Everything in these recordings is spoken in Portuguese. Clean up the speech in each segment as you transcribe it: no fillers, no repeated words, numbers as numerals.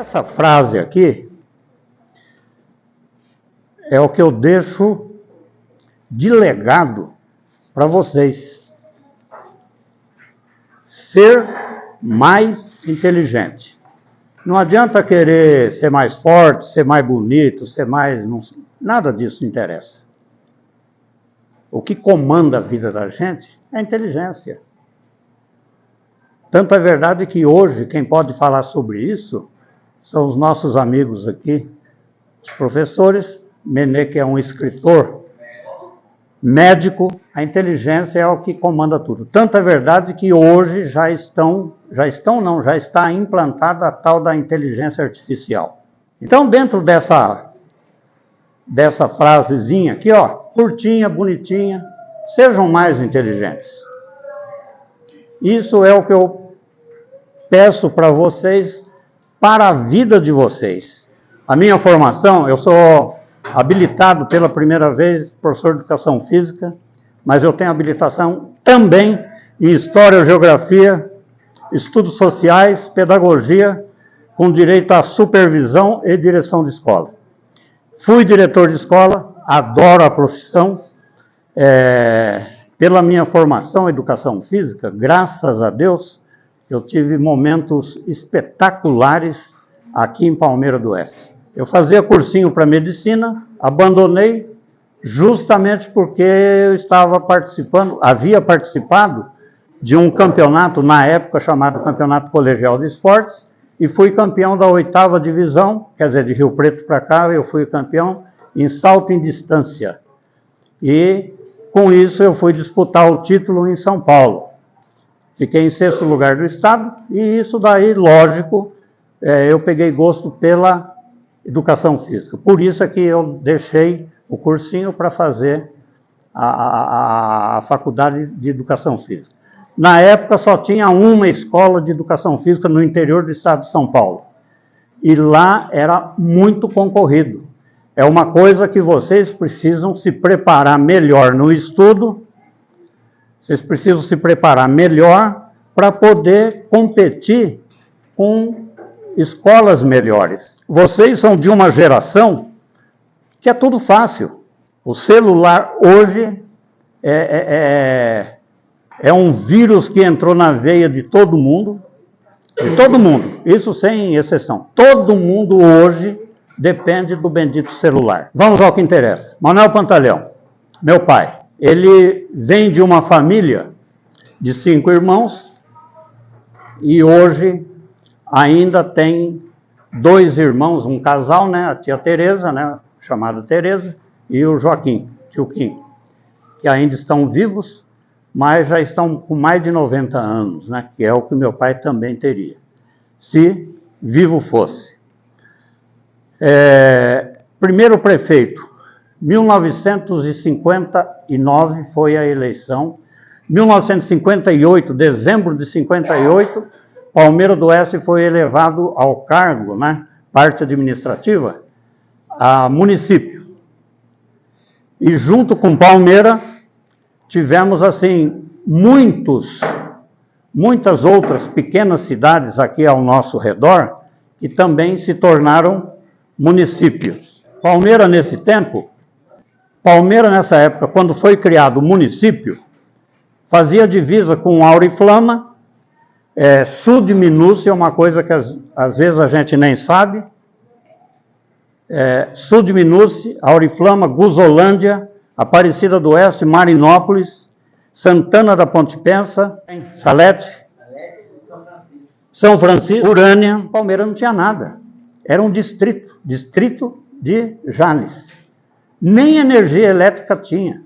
Essa frase aqui é o que eu deixo de legado para vocês. Ser mais inteligente. Não adianta querer ser mais forte, ser mais bonito, ser mais... Nada disso interessa. O que comanda a vida da gente é a inteligência. Tanto é verdade que hoje quem pode falar sobre isso são os nossos amigos aqui, os professores. Menê, que é um escritor, médico, a inteligência é o que comanda tudo. Tanto é verdade que hoje já está implantada a tal da inteligência artificial. Então, dentro dessa frasezinha aqui, ó, curtinha, bonitinha, sejam mais inteligentes. Isso é o que eu peço para vocês, para a vida de vocês. A minha formação, eu sou habilitado pela primeira vez, professor de educação física, mas eu tenho habilitação também em História, Geografia, Estudos Sociais, Pedagogia, com direito à supervisão e direção de escola. Fui diretor de escola, adoro a profissão. Pela minha formação em educação física, graças a Deus, eu tive momentos espetaculares aqui em Palmeira do Oeste. Eu fazia cursinho para medicina, abandonei justamente porque eu havia participado de um campeonato, na época chamado Campeonato Colegial de Esportes, e fui campeão da 8ª divisão, quer dizer, de Rio Preto para cá, eu fui campeão em salto em distância. E com isso eu fui disputar o título em São Paulo. Fiquei em 6º lugar do estado, e isso daí, lógico, eu peguei gosto pela educação física. Por isso é que eu deixei o cursinho para fazer a faculdade de educação física. Na época só tinha uma escola de educação física no interior do estado de São Paulo. E lá era muito concorrido. É uma coisa que vocês precisam se preparar melhor no estudo, vocês precisam se preparar melhor para poder competir com escolas melhores. Vocês são de uma geração que é tudo fácil. O celular hoje é um vírus que entrou na veia de todo mundo, isso sem exceção. Todo mundo hoje depende do bendito celular. Vamos ao que interessa. Manuel Pantaleão, meu pai, ele vem de uma família de 5 irmãos e hoje ainda tem 2 irmãos, um casal, né, a tia Tereza, né, chamada Tereza, e o Joaquim, tio Kim, que ainda estão vivos, mas já estão com mais de 90 anos, né, que é o que meu pai também teria, se vivo fosse. Primeiro prefeito, 1959 foi a eleição, 1958, dezembro de 58, Palmeira do Oeste foi elevado ao cargo, né, parte administrativa, a município. E junto com Palmeira, tivemos, assim, muitas outras pequenas cidades aqui ao nosso redor, que também se tornaram municípios. Palmeira, nessa época, quando foi criado o município, fazia divisa com Auriflama, Sul de Minúcia, é uma coisa que às vezes a gente nem sabe, Sul de Minúcia, Auriflama, Guzolândia, Aparecida do Oeste, Marinópolis, Santana da Ponte Pensa, Salete, São Francisco, Urânia. Palmeira não tinha nada, era um distrito de Jales. Nem energia elétrica tinha,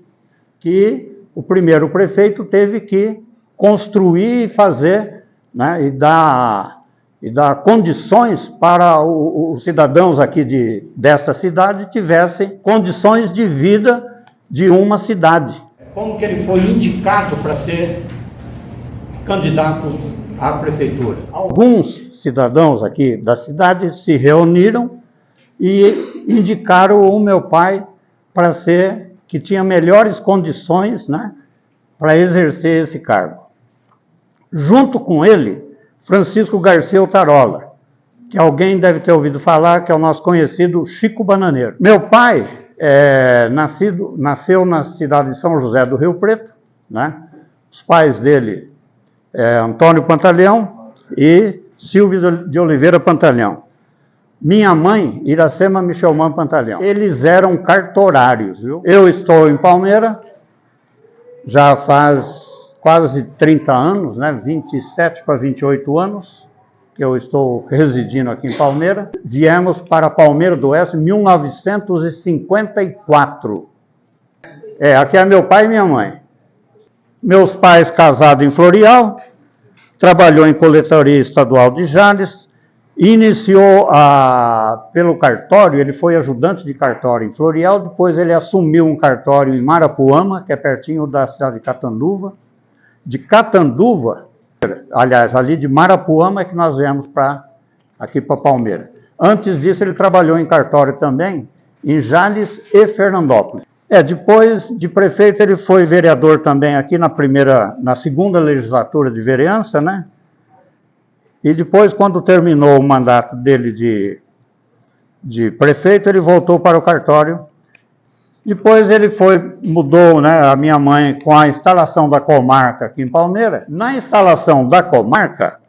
que o primeiro prefeito teve que construir e fazer, né, e dar condições para os cidadãos aqui dessa cidade tivessem condições de vida de uma cidade. Como que ele foi indicado para ser candidato à prefeitura? Alguns cidadãos aqui da cidade se reuniram e indicaram o meu pai para ser, que tinha melhores condições, né, para exercer esse cargo. Junto com ele, Francisco Garcia Otarola, que alguém deve ter ouvido falar, que é o nosso conhecido Chico Bananeiro. Meu pai nasceu na cidade de São José do Rio Preto, né? Os pais dele Antônio Pantaleão e Silvio de Oliveira Pantaleão. Minha mãe, Iracema Michelman Pantaleão. Eles eram cartorários, viu? Eu estou em Palmeira, já faz quase 30 anos, né? 27 para 28 anos, que eu estou residindo aqui em Palmeira. Viemos para Palmeira do Oeste em 1954. Aqui é meu pai e minha mãe. Meus pais casados em Floreal, trabalhou em coletoria estadual de Jales, iniciou pelo cartório, ele foi ajudante de cartório em Floreal, depois ele assumiu um cartório em Marapuama, que é pertinho da cidade de Catanduva. De Catanduva, aliás, ali de Marapuama é que nós viemos aqui para Palmeira. Antes disso ele trabalhou em cartório também, em Jales e Fernandópolis. Depois de prefeito ele foi vereador também aqui na segunda legislatura de vereança, né? E depois, quando terminou o mandato dele de prefeito, ele voltou para o cartório. Depois ele mudou, né, a minha mãe, com a instalação da comarca aqui em Palmeira. Na instalação da comarca,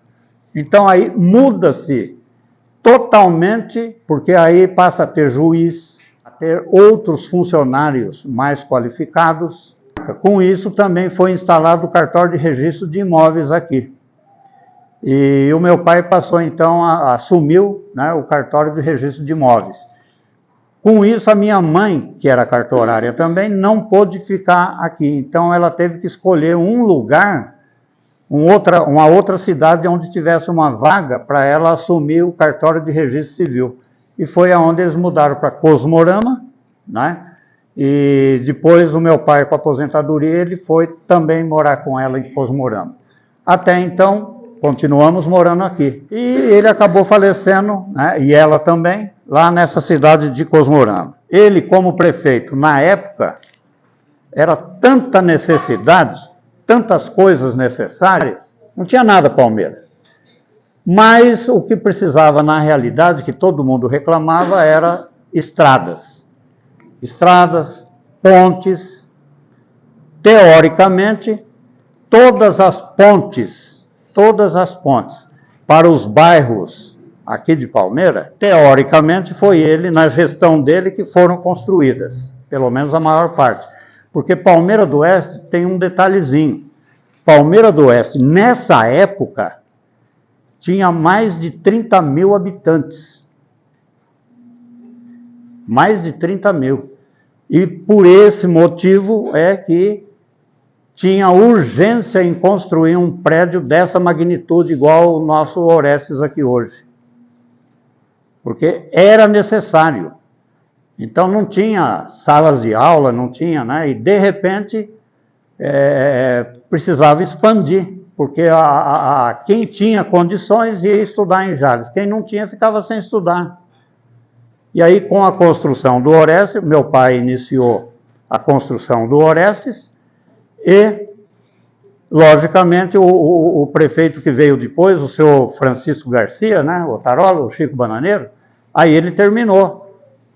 então aí muda-se totalmente, porque aí passa a ter juiz, a ter outros funcionários mais qualificados. Com isso também foi instalado o cartório de registro de imóveis aqui. E o meu pai passou então, assumiu, né, o cartório de registro de imóveis. Com isso, a minha mãe, que era cartorária também, não pôde ficar aqui. Então, ela teve que escolher um lugar, uma outra cidade onde tivesse uma vaga para ela assumir o cartório de registro civil. E foi aonde eles mudaram para Cosmorama, né? E depois o meu pai, com a aposentadoria, ele foi também morar com ela em Cosmorama. Até então, continuamos morando aqui. E ele acabou falecendo, né, e ela também, lá nessa cidade de Cosmorama. Ele, como prefeito, na época, era tanta necessidade, tantas coisas necessárias, não tinha nada Palmeira. Mas o que precisava, na realidade, que todo mundo reclamava, era estradas. Estradas, pontes. Teoricamente, todas as pontes para os bairros aqui de Palmeira, teoricamente foi ele, na gestão dele, que foram construídas, pelo menos a maior parte. Porque Palmeira do Oeste tem um detalhezinho. Palmeira do Oeste, nessa época, tinha mais de 30 mil habitantes. Mais de 30 mil. E por esse motivo é que tinha urgência em construir um prédio dessa magnitude, igual o nosso Orestes aqui hoje. Porque era necessário. Então não tinha salas de aula, não tinha, né? E de repente precisava expandir, porque quem tinha condições ia estudar em Jales, quem não tinha ficava sem estudar. E aí, com a construção do Orestes, meu pai iniciou a construção do Orestes, e, logicamente, o prefeito que veio depois, o senhor Francisco Garcia, né, o Tarola, o Chico Bananeiro, aí ele terminou.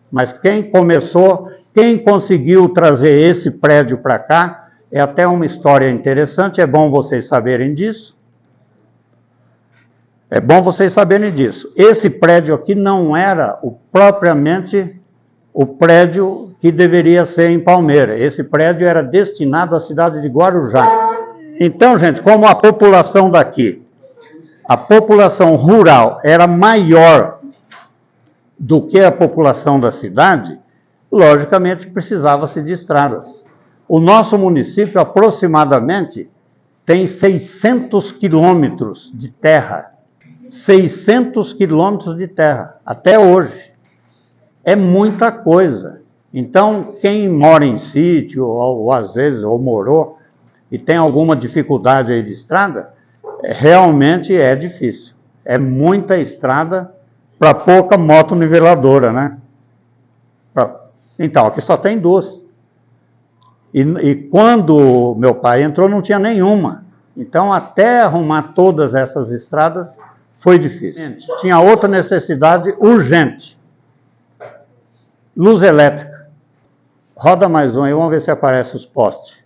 Mas quem conseguiu trazer esse prédio para cá, é até uma história interessante, é bom vocês saberem disso. É bom vocês saberem disso. Esse prédio aqui não era propriamente o prédio que deveria ser em Palmeira. Esse prédio era destinado à cidade de Guarujá. Então, gente, como a população daqui, a população rural era maior do que a população da cidade, logicamente precisava-se de estradas. O nosso município, aproximadamente, tem 600 quilômetros de terra. 600 quilômetros de terra, até hoje. É muita coisa. Então, quem mora em sítio, ou às vezes, ou morou, e tem alguma dificuldade aí de estrada, realmente é difícil. É muita estrada para pouca moto niveladora, né? Então, aqui só tem duas. E quando meu pai entrou, não tinha nenhuma. Então, até arrumar todas essas estradas, foi difícil. Tinha outra necessidade urgente. Luz elétrica. Roda mais um aí, vamos ver se aparece os postes.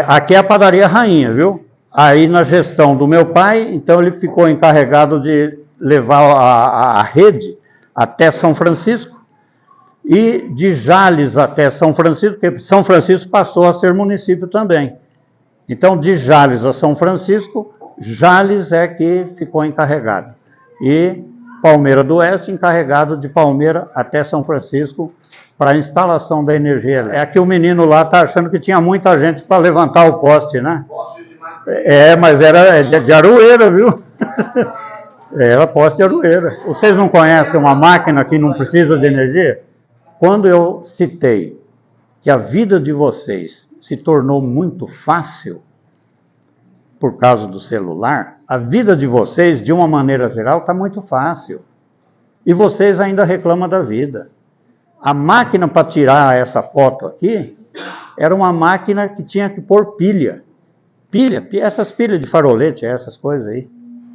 Aqui é a padaria Rainha, viu? Aí na gestão do meu pai, então ele ficou encarregado de levar a rede até São Francisco e de Jales até São Francisco, porque São Francisco passou a ser município também. Então, de Jales a São Francisco, Jales é que ficou encarregado. E Palmeira do Oeste, encarregado de Palmeira até São Francisco, para a instalação da energia elétrica. É que o menino lá está achando que tinha muita gente para levantar o poste, né? Mas era de Aroeira, viu? Era poste de Aroeira. Vocês não conhecem uma máquina que não precisa de energia? Quando eu citei que a vida de vocês se tornou muito fácil por causa do celular, a vida de vocês, de uma maneira geral, está muito fácil. E vocês ainda reclamam da vida. A máquina para tirar essa foto aqui era uma máquina que tinha que pôr pilha. Essas pilhas de farolete, essas coisas aí.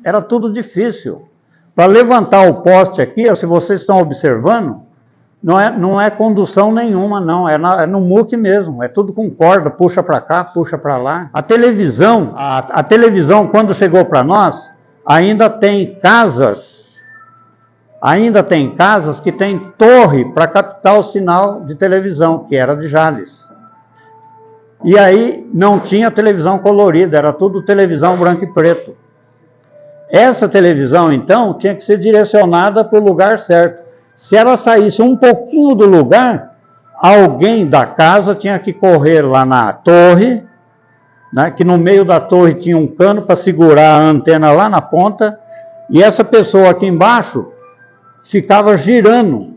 Era tudo difícil. Para levantar o poste aqui, se vocês estão observando, não é condução nenhuma, não. É no muque mesmo. É tudo com corda, puxa para cá, puxa para lá. A televisão, quando chegou para nós, ainda tem casas que tem torre para captar o sinal de televisão, que era de Jales. E aí não tinha televisão colorida, era tudo televisão branco e preto. Essa televisão, então, tinha que ser direcionada para o lugar certo. Se ela saísse um pouquinho do lugar, alguém da casa tinha que correr lá na torre, né, que no meio da torre tinha um cano para segurar a antena lá na ponta, e essa pessoa aqui embaixo ficava girando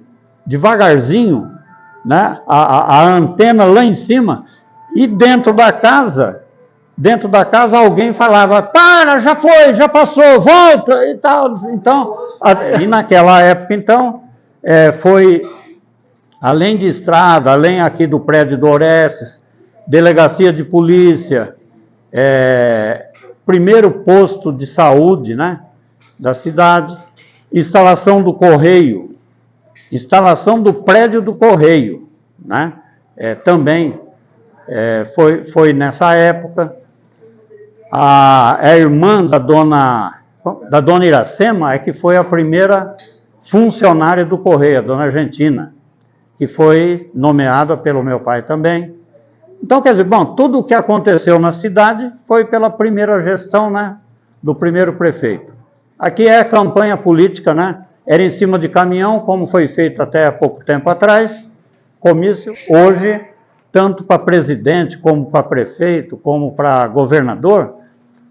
devagarzinho, né, a antena lá em cima, e dentro da casa alguém falava, para, já foi, já passou, volta e tal. Então, e naquela época, então, foi, além de estrada, além aqui do prédio do Orestes, delegacia de polícia, primeiro posto de saúde, né, da cidade, instalação do correio, instalação do prédio do correio, né, também foi nessa época. A irmã da dona Iracema que foi a primeira funcionária do correio, a dona Argentina, que foi nomeada pelo meu pai também. Então, quer dizer, tudo o que aconteceu na cidade foi pela primeira gestão, né, do primeiro prefeito. Aqui é a campanha política, né? Era em cima de caminhão, como foi feito até há pouco tempo atrás, comício. Hoje, tanto para presidente, como para prefeito, como para governador,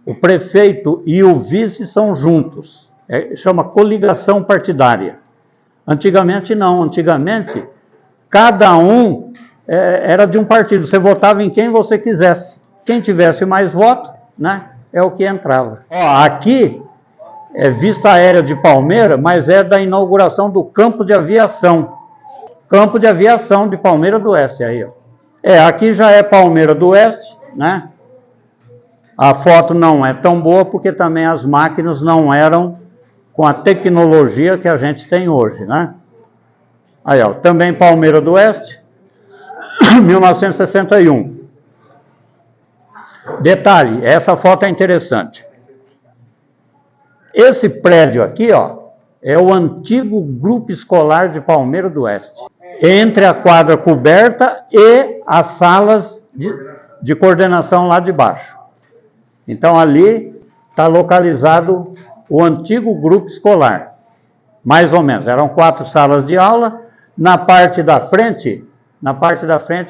o prefeito e o vice são juntos. Chama coligação partidária. Antigamente não, antigamente cada um era de um partido. Você votava em quem você quisesse. Quem tivesse mais voto, né, é o que entrava. Aqui é vista aérea de Palmeira, mas é da inauguração do campo de aviação. Campo de aviação de Palmeira do Oeste, aí, ó. Aqui já é Palmeira do Oeste, né? A foto não é tão boa porque também as máquinas não eram com a tecnologia que a gente tem hoje, né? Aí, ó, também Palmeira do Oeste, 1961. Detalhe, essa foto é interessante. Esse prédio aqui, ó, é o antigo grupo escolar de Palmeira do Oeste. Entre a quadra coberta e as salas de coordenação lá de baixo. Então, ali está localizado o antigo grupo escolar. Mais ou menos, eram 4 salas de aula. Na parte da frente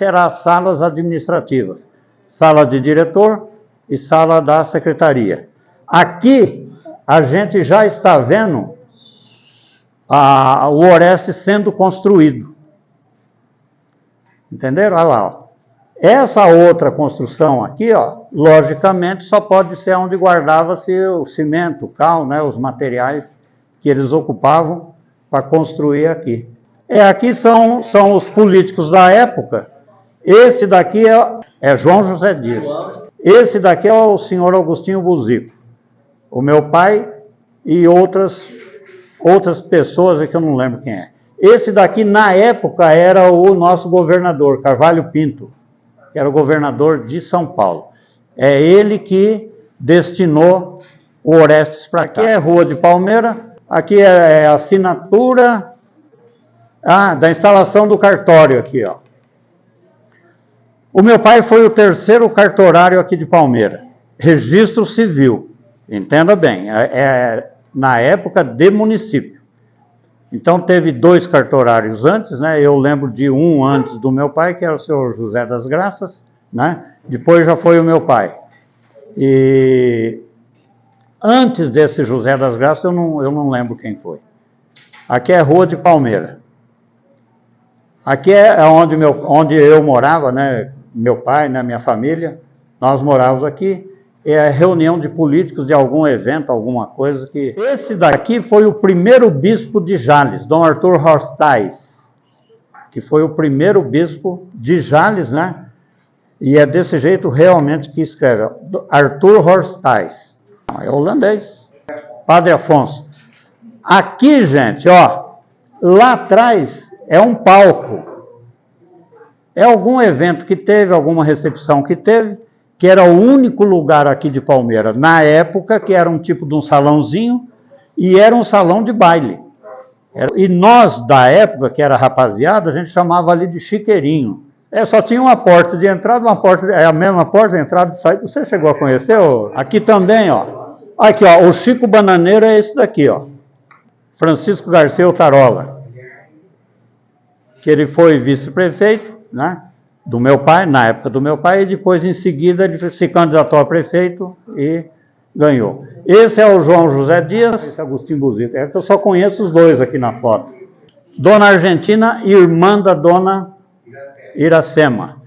eram as salas administrativas. Sala de diretor e sala da secretaria. Aqui, a gente já está vendo o Orestes sendo construído. Entenderam? Olha lá, ó. Essa outra construção aqui, ó, logicamente, só pode ser onde guardava-se o cimento, o cal, né, os materiais que eles ocupavam para construir aqui. Aqui são os políticos da época. Esse daqui é João José Dias. Esse daqui é o senhor Agostinho Buzico. O meu pai e outras pessoas que eu não lembro quem é. Esse daqui, na época, era o nosso governador, Carvalho Pinto, que era o governador de São Paulo. É ele que destinou o Orestes para cá. Aqui é Rua de Palmeira, aqui é a assinatura da instalação do cartório aqui, ó. O meu pai foi o terceiro cartorário aqui de Palmeira. Registro civil, entenda bem, na época de município. Então teve 2 cartorários antes, né? Eu lembro de um antes do meu pai, que era o senhor José das Graças, né? Depois já foi o meu pai. E antes desse José das Graças, eu não lembro quem foi. Aqui é Rua de Palmeira. Aqui é onde eu morava, né? Meu pai, né? Minha família, nós morávamos aqui. É a reunião de políticos de algum evento, alguma coisa que... Esse daqui foi o primeiro bispo de Jales, Dom Arthur Horstais, que foi o primeiro bispo de Jales, né? E é desse jeito realmente que escreve, Arthur Horstais. É holandês. Padre Afonso. Aqui, gente, ó, lá atrás é um palco. É algum evento que teve, alguma recepção que teve, que era o único lugar aqui de Palmeira, na época, que era um tipo de um salãozinho, e era um salão de baile. E nós, da época, que era rapaziada, a gente chamava ali de chiqueirinho. Só tinha uma porta de entrada, a mesma porta de entrada e saída. Você chegou a conhecer? Aqui também, ó. Aqui, ó, o Chico Bananeiro é esse daqui, ó. Francisco Garcia Otarola. Que ele foi vice-prefeito, né? Do meu pai, na época do meu pai, e depois, em seguida, ele se candidatou a prefeito e ganhou. Esse é o João José Dias, esse é Agostinho Buzito. É que eu só conheço os 2 aqui na foto. Dona Argentina, irmã da Dona Iracema.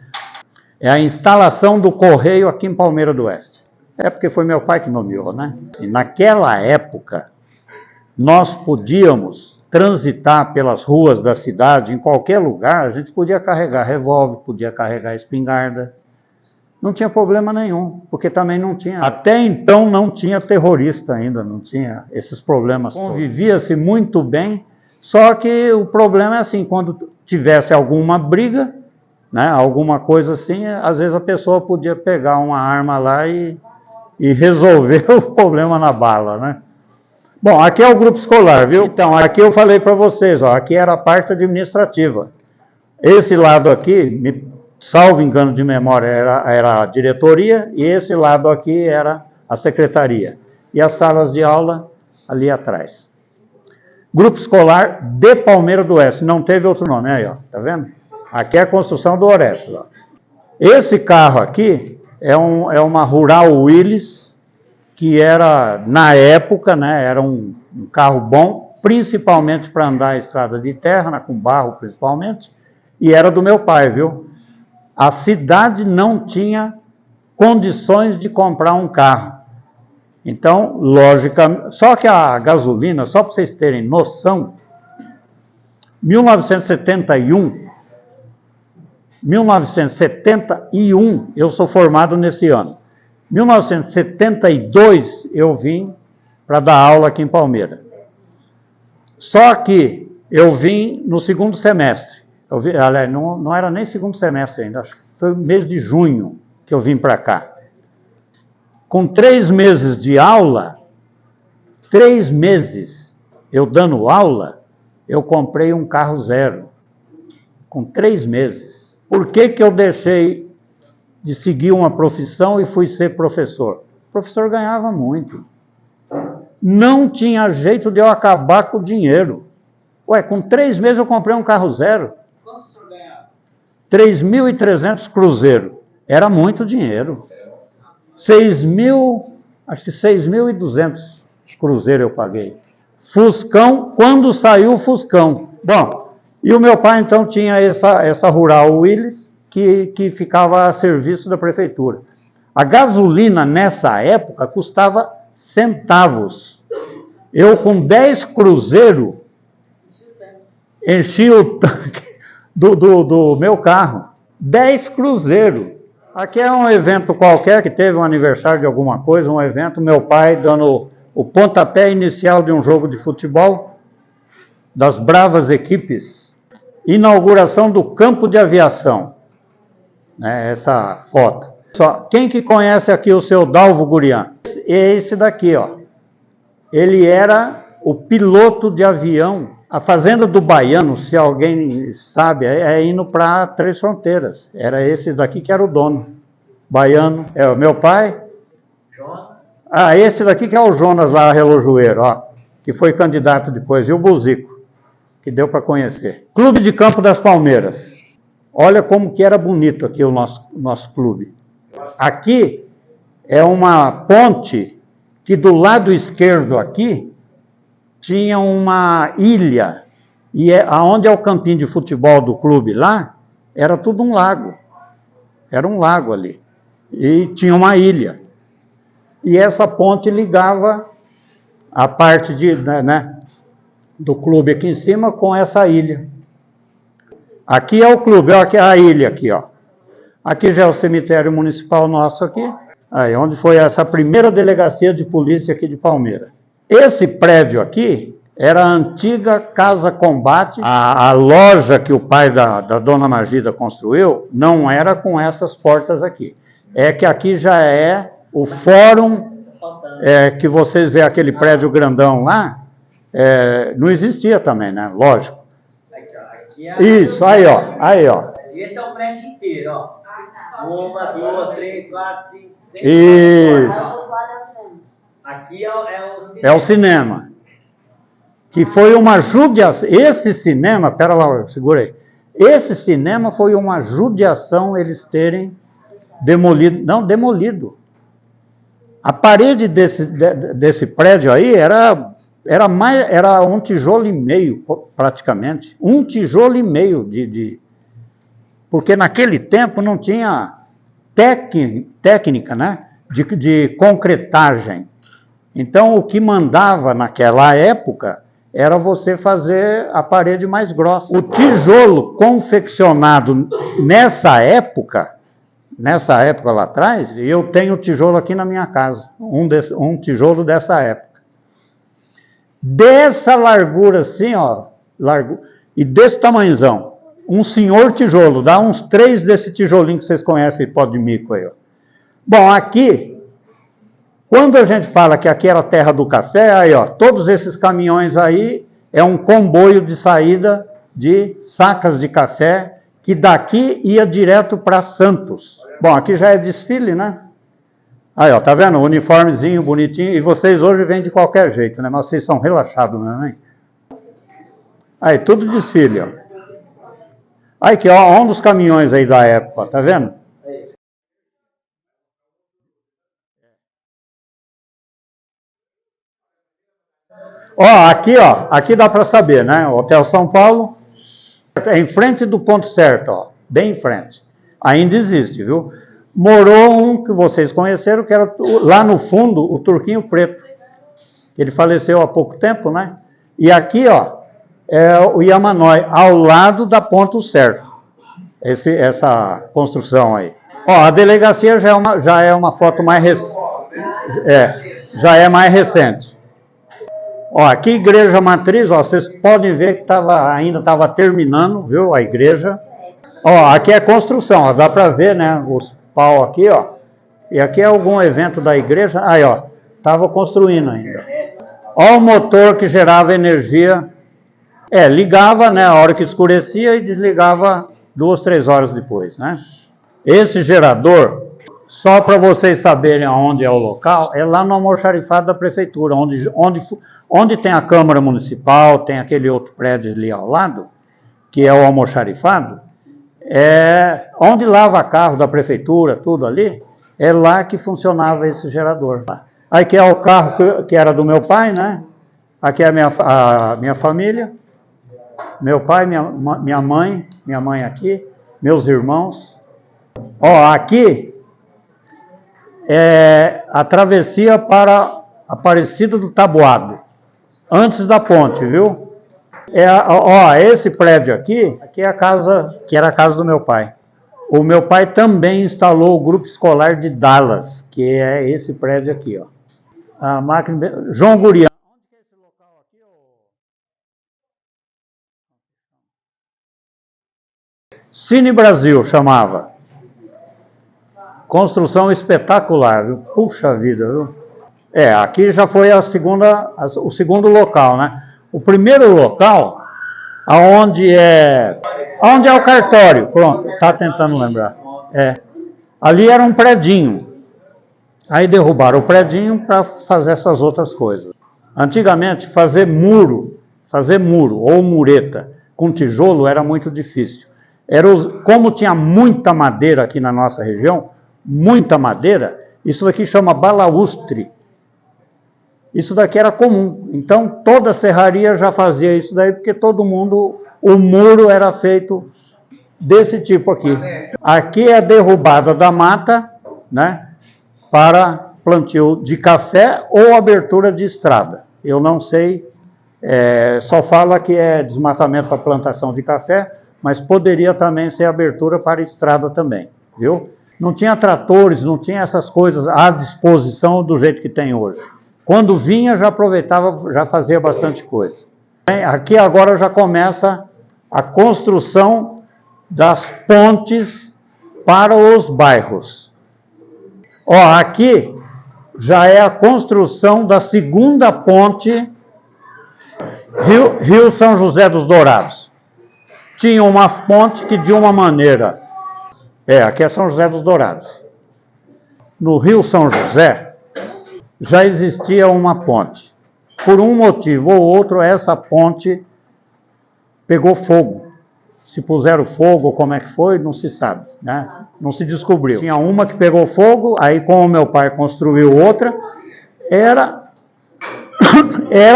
É a instalação do correio aqui em Palmeira do Oeste. É porque foi meu pai que nomeou, né? E naquela época, nós podíamos transitar pelas ruas da cidade, em qualquer lugar, a gente podia carregar revólver, podia carregar espingarda, não tinha problema nenhum, porque também não tinha, até então não tinha terrorista ainda, não tinha esses problemas. Convivia-se muito bem, só que o problema é assim, quando tivesse alguma briga, né, alguma coisa assim, às vezes a pessoa podia pegar uma arma lá e resolver o problema na bala, né? Bom, aqui é o grupo escolar, viu? Então, aqui eu falei para vocês, ó, aqui era a parte administrativa. Esse lado aqui, salvo engano de memória, era a diretoria, e esse lado aqui era a secretaria. E as salas de aula ali atrás. Grupo escolar de Palmeira do Oeste, não teve outro nome, aí, ó, tá vendo? Aqui é a construção do Orestes, ó. Esse carro aqui é uma Rural Willys, que era, na época, né, era um carro bom, principalmente para andar a estrada de terra, né, com barro principalmente, e era do meu pai, viu? A cidade não tinha condições de comprar um carro. Então, logicamente, só que a gasolina, só para vocês terem noção, 1971, eu sou formado nesse ano. 1972 eu vim para dar aula aqui em Palmeira. Só que eu vim no segundo semestre. Não era nem segundo semestre ainda, acho que foi mês de junho que eu vim para cá. Com 3 meses de aula, 3 meses eu dando aula, eu comprei um carro zero. Com 3 meses. Por que eu deixei de seguir uma profissão e fui ser professor? O professor ganhava muito. Não tinha jeito de eu acabar com o dinheiro. Ué, com 3 meses eu comprei um carro zero. Quanto o senhor ganhava? 3.300 cruzeiro. Era muito dinheiro. 6.200 cruzeiro eu paguei. Fuscão, quando saiu o Fuscão. Bom, e o meu pai então tinha essa Rural Willys, que ficava a serviço da prefeitura. A gasolina nessa época custava centavos. Eu com 10 cruzeiros enchi o tanque do meu carro. 10 cruzeiros. Aqui é um evento qualquer que teve um aniversário de alguma coisa, um evento, meu pai dando o pontapé inicial de um jogo de futebol das bravas equipes. Inauguração do campo de aviação. Essa foto. Quem que conhece aqui o seu Dalvo Gurian? É esse daqui, ó. Ele era o piloto de avião. A fazenda do Baiano, se alguém sabe, é indo para Três Fronteiras. Era esse daqui que era o dono. Baiano. É o meu pai. Esse daqui que é o Jonas lá, relojoeiro, ó, que foi candidato depois, e o Buzico, que deu para conhecer. Clube de Campo das Palmeiras. Olha como que era bonito aqui o nosso clube. Aqui é uma ponte que do lado esquerdo aqui tinha uma ilha, e aonde é o campinho de futebol do clube lá, era tudo um lago. Era um lago ali. E tinha uma ilha. E essa ponte ligava a parte do clube aqui em cima com essa ilha. Aqui é o clube, olha aqui a ilha aqui, ó. Aqui já é o cemitério municipal nosso aqui, aí onde foi essa primeira delegacia de polícia aqui de Palmeira. Esse prédio aqui era a antiga Casa Combate. A loja que o pai da dona Magida construiu não era com essas portas aqui. É que aqui já é o fórum, que vocês vê aquele prédio grandão lá, não existia também, né? Lógico. Aqui é isso, aí ó. Esse é o prédio inteiro, ó. 1, 2, 3, 4, 5, 6. Isso. Aqui é o cinema. É o cinema. Que foi uma judiação. Esse cinema, pera lá, segura aí. Esse cinema foi uma judiação eles terem demolido. Não, demolido. A parede desse prédio aí era um tijolo e meio, praticamente. Um tijolo e meio porque naquele tempo não tinha técnica, né, de concretagem. Então, o que mandava naquela época era você fazer a parede mais grossa. O tijolo confeccionado nessa época lá atrás, e eu tenho tijolo aqui na minha casa, um tijolo dessa época. Dessa largura assim, ó, e desse tamanhozão, um senhor tijolo, dá uns 3 desse tijolinho que vocês conhecem, pó de mico aí, ó. Bom, aqui, quando a gente fala que aqui era a terra do café, aí ó, todos esses caminhões aí é um comboio de saída de sacas de café, que daqui ia direto para Santos. Bom, aqui já é desfile, né? Aí, ó, tá vendo? Uniformezinho, bonitinho. E vocês hoje vêm de qualquer jeito, né? Mas vocês são relaxados, né? Aí, tudo desfile, ó. Aí, aqui, ó, um dos caminhões aí da época, ó, tá vendo? Ó, aqui dá para saber, né? Hotel São Paulo, é em frente do ponto certo, ó, bem em frente. Ainda existe, viu? Morou um que vocês conheceram, que era lá no fundo, o Turquinho Preto. Ele faleceu há pouco tempo, né? E aqui, ó, é o Yamanói, ao lado da ponto certo. Essa construção aí. Ó, a delegacia já é uma foto mais recente. Já é mais recente. Ó, aqui igreja matriz, ó, vocês podem ver que ainda estava terminando, viu, a igreja. Ó, aqui é construção, ó, dá para ver, né, os pau aqui, ó. E aqui é algum evento da igreja, aí, ó, estava construindo ainda. Ó o motor que gerava energia, ligava, né, a hora que escurecia e desligava 2, 3 horas depois, né. Esse gerador, só para vocês saberem aonde é o local, é lá no almoxarifado da prefeitura, onde tem a Câmara Municipal, tem aquele outro prédio ali ao lado, que é o almoxarifado, onde lava carro da prefeitura, tudo ali, é lá que funcionava esse gerador. Aí que é o carro que era do meu pai, né? Aqui é a minha família, meu pai, minha mãe aqui, meus irmãos. Ó, aqui é a travessia para Aparecida do Taboado, antes da ponte, viu? Esse prédio aqui é a casa, que era a casa do meu pai. O meu pai também instalou o grupo escolar de Dallas, que é esse prédio aqui, ó. A máquina... João Gurião. Onde que é esse local aqui? Cine Brasil chamava. Construção espetacular, viu? Puxa vida, viu? Aqui já foi o segundo local, né? O primeiro local, onde é o cartório, pronto, tá tentando lembrar. Ali era um predinho. Aí derrubaram o predinho para fazer essas outras coisas. Antigamente, fazer muro ou mureta com tijolo era muito difícil. Como tinha muita madeira aqui na nossa região, muita madeira, isso daqui chama balaústre. Isso daqui era comum. Então, toda serraria já fazia isso daí, porque o muro era feito desse tipo aqui. Aqui é a derrubada da mata, né, para plantio de café ou abertura de estrada. Eu não sei, só fala que é desmatamento para plantação de café, mas poderia também ser abertura para estrada também, viu? Não tinha tratores, não tinha essas coisas à disposição do jeito que tem hoje. Quando vinha, já aproveitava, já fazia bastante coisa. Aqui agora já começa a construção das pontes para os bairros. Aqui já é a construção da segunda ponte Rio São José dos Dourados. Tinha uma ponte que de uma maneira... aqui é São José dos Dourados. No Rio São José já existia uma ponte. Por um motivo ou outro, essa ponte pegou fogo. Se puseram fogo, como é que foi, não se sabe, né? Não se descobriu. Tinha uma que pegou fogo, aí como meu pai construiu outra, era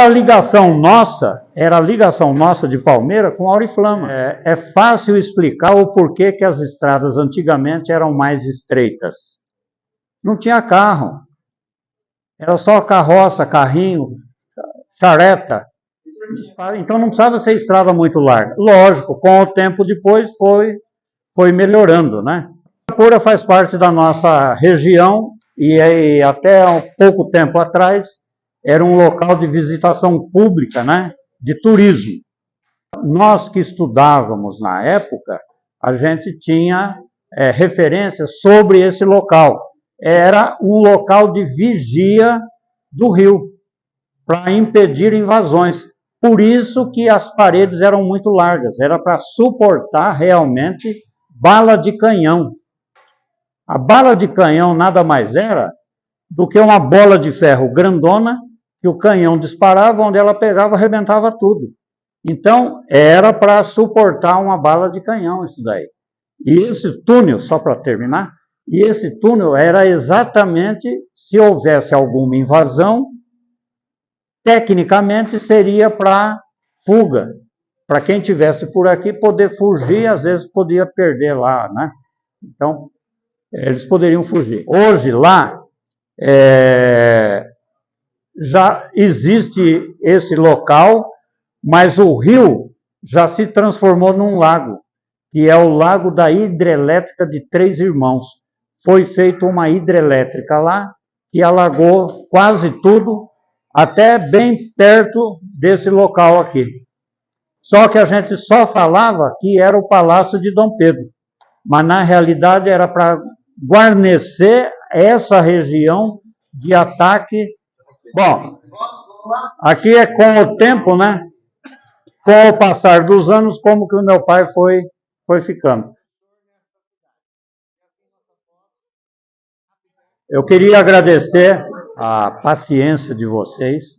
a ligação nossa de Palmeira com Auriflama. É fácil explicar o porquê que as estradas antigamente eram mais estreitas. Não tinha carro. Era só carroça, carrinho, charreta. Então não precisava ser estrada muito larga. Lógico, com o tempo depois foi melhorando, né? Itapura faz parte da nossa região e até há pouco tempo atrás era um local de visitação pública, né? De turismo. Nós que estudávamos na época, a gente tinha referências sobre esse local. Era um local de vigia do rio, para impedir invasões. Por isso que as paredes eram muito largas, era para suportar realmente bala de canhão. A bala de canhão nada mais era do que uma bola de ferro grandona, que o canhão disparava, onde ela pegava, arrebentava tudo. Então, era para suportar uma bala de canhão isso daí. E esse túnel, só para terminar, esse túnel era exatamente, se houvesse alguma invasão, tecnicamente seria para fuga, para quem estivesse por aqui poder fugir, às vezes podia perder lá, né? Então, eles poderiam fugir. Hoje lá, já existe esse local, mas o rio já se transformou num lago, que é o lago da hidrelétrica de Três Irmãos. Foi feita uma hidrelétrica lá, que alagou quase tudo, até bem perto desse local aqui. Só que a gente só falava que era o Palácio de Dom Pedro, mas na realidade era para guarnecer essa região de ataque. Bom, aqui é com o tempo, né? Com o passar dos anos, como que o meu pai foi ficando. Eu queria agradecer a paciência de vocês.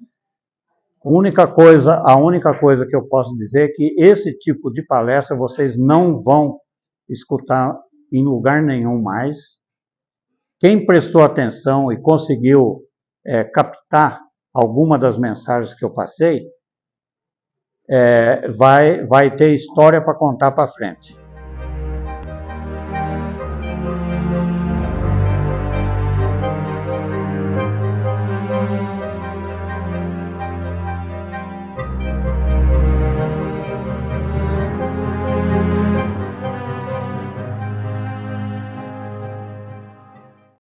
A única coisa que eu posso dizer é que esse tipo de palestra vocês não vão escutar em lugar nenhum mais. Quem prestou atenção e conseguiu captar alguma das mensagens que eu passei, vai ter história para contar para frente.